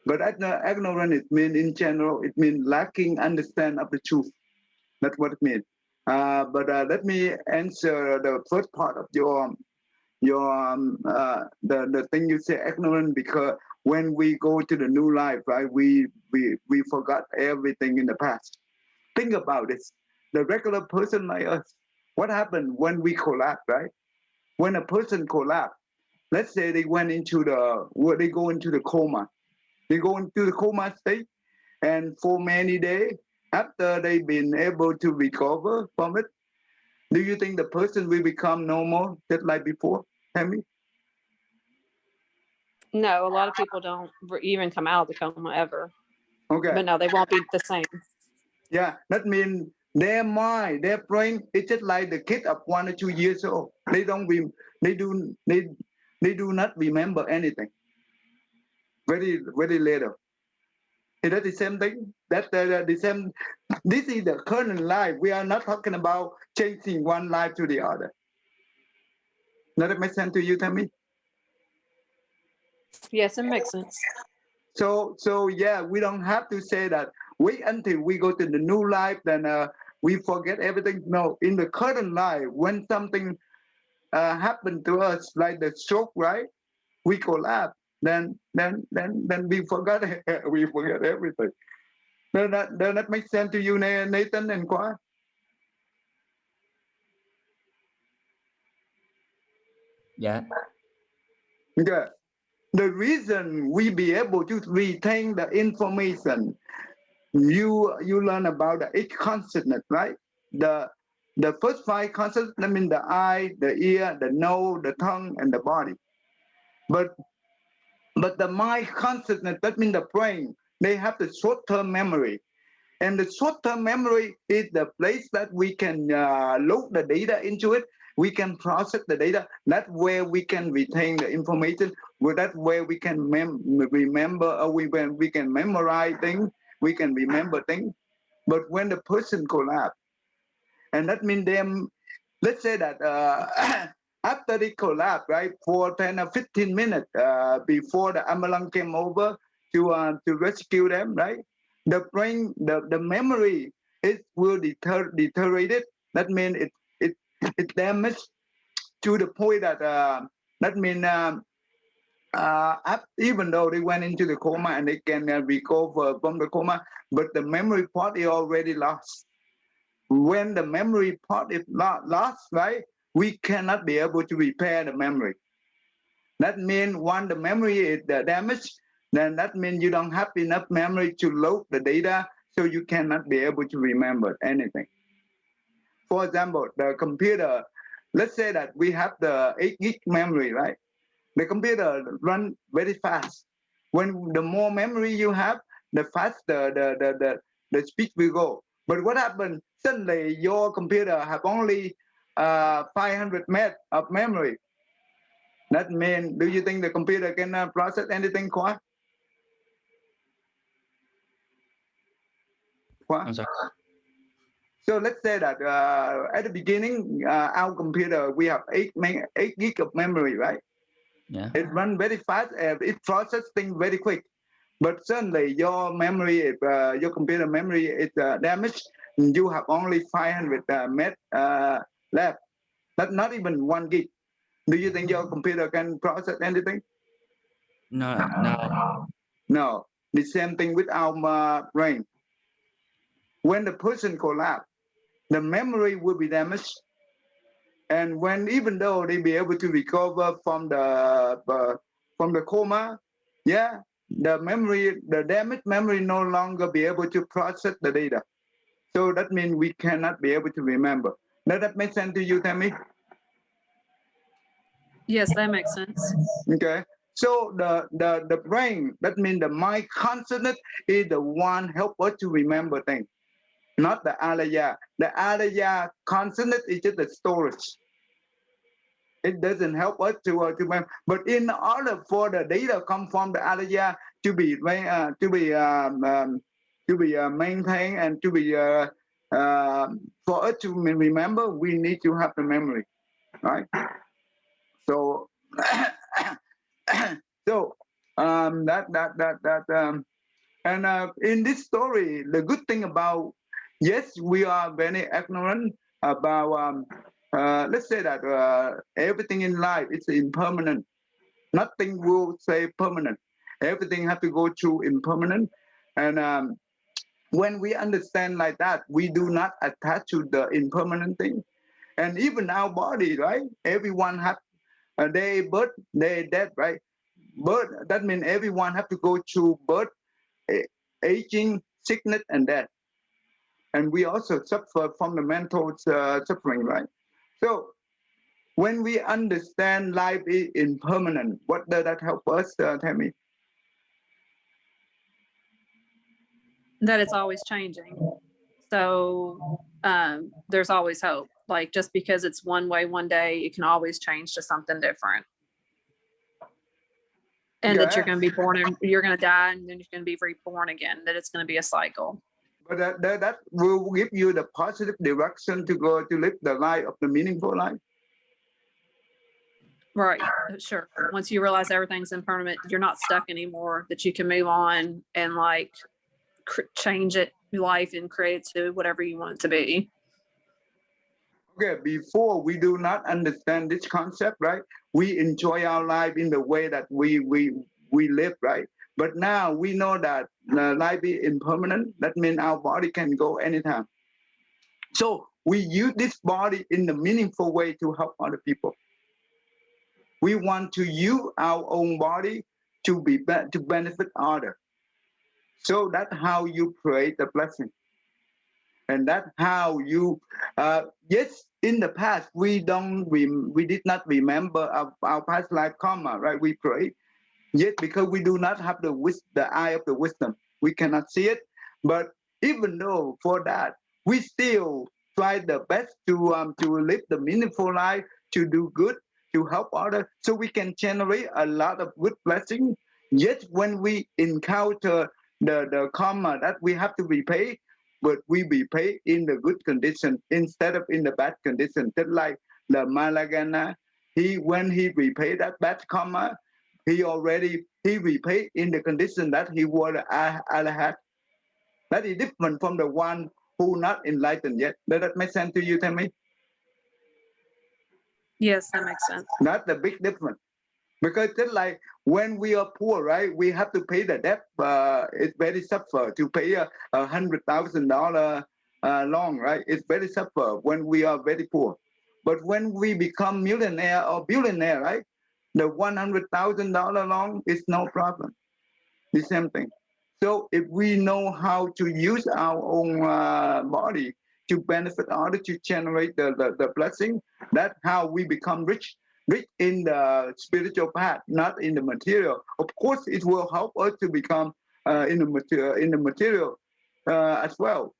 but ignorance it means in general it means lacking understand of the truth. That's what it means. But let me answer the first part of your the thing you say ignorant, because when we go to the new life, right, we forgot everything in the past. Think about this. The regular person like us, what happened when we collapse, right? When a person collapse, let's say they went into they go into the coma. They go into the coma state, and for many days after they've been able to recover from it, do you think the person will become normal just like before? Tell me. No, a lot of people don't even come out of the coma ever. Okay. But no, they won't be the same. Yeah, that means their mind, their brain, it's just like the kid of 1 or 2 years old. They do not remember anything. Very little. Is that the same thing? That's the same. This is the current life. We are not talking about changing one life to the other. Does that make sense to you, Tammy? Yes, it makes sense. So yeah, we don't have to say that wait until we go to the new life, then we forget everything. No, in the current life, when something happened to us, like the stroke, right? We collapse. Then we forgot we forget everything. Does that make sense to you, Nathan and Kwa? Yeah. Yeah. The reason we be able to retain the information, you learn about the eight consciousness, right? The first five consciousness, I mean the eye, the ear, the nose, the tongue, and the body. But the mind consciousness, that means the brain, they have the short-term memory. And the short-term memory is the place that we can load the data into it. We can process the data. That's where we can retain the information. Well, that's where we can remember, or we can memorize things. We can remember things. But when the person collapse, and that means them, let's say that after they collapse, right, for 10 or 15 minutes before the ambulance came over to rescue them, right, the brain, the memory, it will deteriorate it. That means it damaged to the point that that means even though they went into the coma and they can recover from the coma, but the memory part is already lost. When the memory part is not lost, right, we cannot be able to repair the memory. That means when the memory is damaged, then that means you don't have enough memory to load the data, so you cannot be able to remember anything. For example, the computer, let's say that we have the 8 gig memory, right? The computer run very fast. When the more memory you have, the faster the speed will go. But what happened? Suddenly your computer have only 500 meg of memory. That means, do you think the computer can process anything, Kwa? I'm sorry. So let's say that at the beginning, our computer, we have 8 gig of memory, right? Yeah. It runs very fast and it processes things very quick. But suddenly your memory, your computer memory is damaged. You have only 500 meg left. That's not even 1 gig. Do you think your computer can process anything? No, no. No. The same thing with our brain. When the person collapse, the memory will be damaged. And when, even though they be able to recover from the coma, yeah, the memory, the damaged memory no longer be able to process the data. So that means we cannot be able to remember. Does that make sense to you, Tammy? Yes, that makes sense. Okay. So the brain, that means the mind consciousness is the one help us to remember things, not the alaya. The alaya consciousness is just the storage. It doesn't help us to but in order for the data come from the alaya to be maintained and to be for us to remember, we need to have the memory, right? So so and in this story, the good thing about, yes, we are very ignorant about let's say that everything in life is impermanent. Nothing will say permanent. Everything have to go through impermanent. And when we understand like that, we do not attach to the impermanent thing. And even our body, right? Everyone have their birth, their death, right? Birth, that means everyone have to go through birth, aging, sickness, and death. And we also suffer from the mental suffering, right? So when we understand life is impermanent, what does that help us, Tammy? That it's always changing. So there's always hope. Like just because it's one way one day, it can always change to something different. And that you're Yeah, going to be born and you're going to die and then you're going to be reborn again, that it's going to be a cycle. but that will give you the positive direction to go to live the life of the meaningful life. Right. Sure. Once you realize everything's impermanent, you're not stuck anymore, that you can move on and like change it, life, and create it to whatever you want it to be. Okay, before we do not understand this concept, right? We enjoy our life in the way that we live, right? But now we know that life is impermanent. That means our body can go anytime. So we use this body in the meaningful way to help other people. We want to use our own body to to benefit others. So that's how you create the blessing. And that's how you yes, in the past we did not remember our past life karma, right? We pray, yet because we do not have the eye of the wisdom, we cannot see it. But even though for that, we still try the best to live the meaningful life, to do good, to help others, so we can generate a lot of good blessing. Yet when we encounter the karma that we have to repay, but we repay in the good condition instead of in the bad condition. Just like the Malagana, when he repaid that bad karma, he repaid in the condition that he was arahat. That is different from the one who not enlightened yet. Does that make sense to you, Tammy? Yes, that makes sense. That's the big difference. Because just like when we are poor, right, we have to pay the debt. It's very suffer to pay $100,000 loan, right? It's very suffer when we are very poor. But when we become millionaire or billionaire, right, the $100,000 loan is no problem. The same thing. So if we know how to use our own body to benefit others, to generate the blessing, that's how we become rich. Rich in the spiritual path, not in the material. Of course, it will help us to become in the material as well.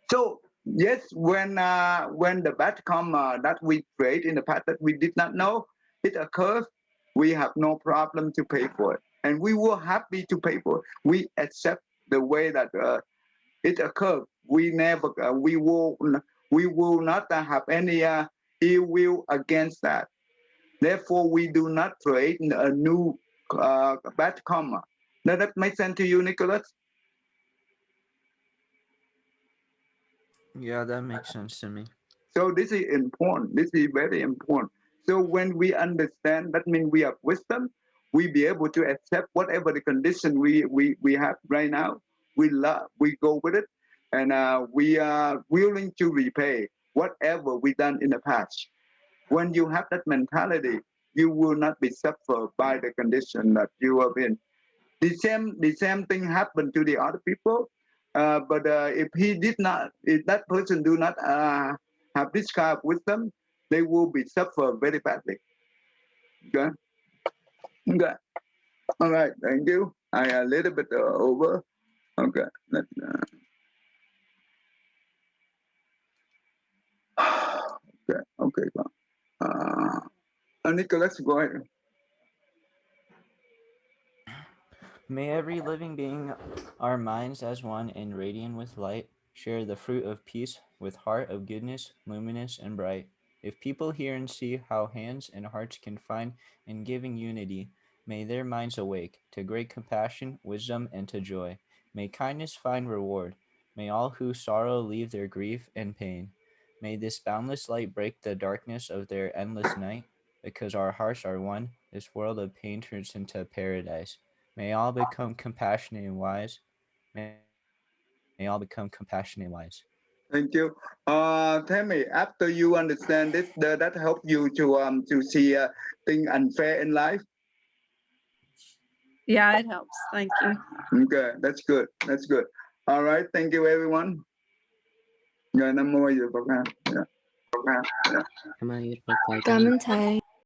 So yes, when the bad karma that we create in the past that we did not know, it occurs, we have no problem to pay for it, and we were happy to pay for it. We accept the way that it occurred. We never, we will not have any ill will against that. Therefore, we do not create a new bad karma. Does that make sense to you, Nicholas? Yeah, that makes sense to me. So this is important. This is very important. So when we understand, that means we have wisdom. We be able to accept whatever the condition we have right now. We go with it, and we are willing to repay whatever we done in the past. When you have that mentality, you will not be suffered by the condition that you have in. The same thing happened to the other people, but if that person do not have this kind of wisdom, they will be suffer very badly. Okay. Okay. All right. Thank you. I a little bit over. Okay. Okay. Okay. Nicholas, go ahead. May every living being, our minds as one and radiant with light, share the fruit of peace with heart of goodness, luminous and bright. If people hear and see how hands and hearts can find in giving unity, may their minds awake to great compassion, wisdom, and to joy. May kindness find reward. May all who sorrow leave their grief and pain. May this boundless light break the darkness of their endless night, because our hearts are one. This world of pain turns into paradise. May all become compassionate and wise. May all become compassionate and wise. Thank you. Tell me, after you understand this, that help you to see thing unfair in life? Yeah, it helps. Thank you. Okay, that's good. That's good. All right, thank you everyone. Rồi Nam mô Di Phật ha. Dạ. Am I able to Cảm ơn thầy.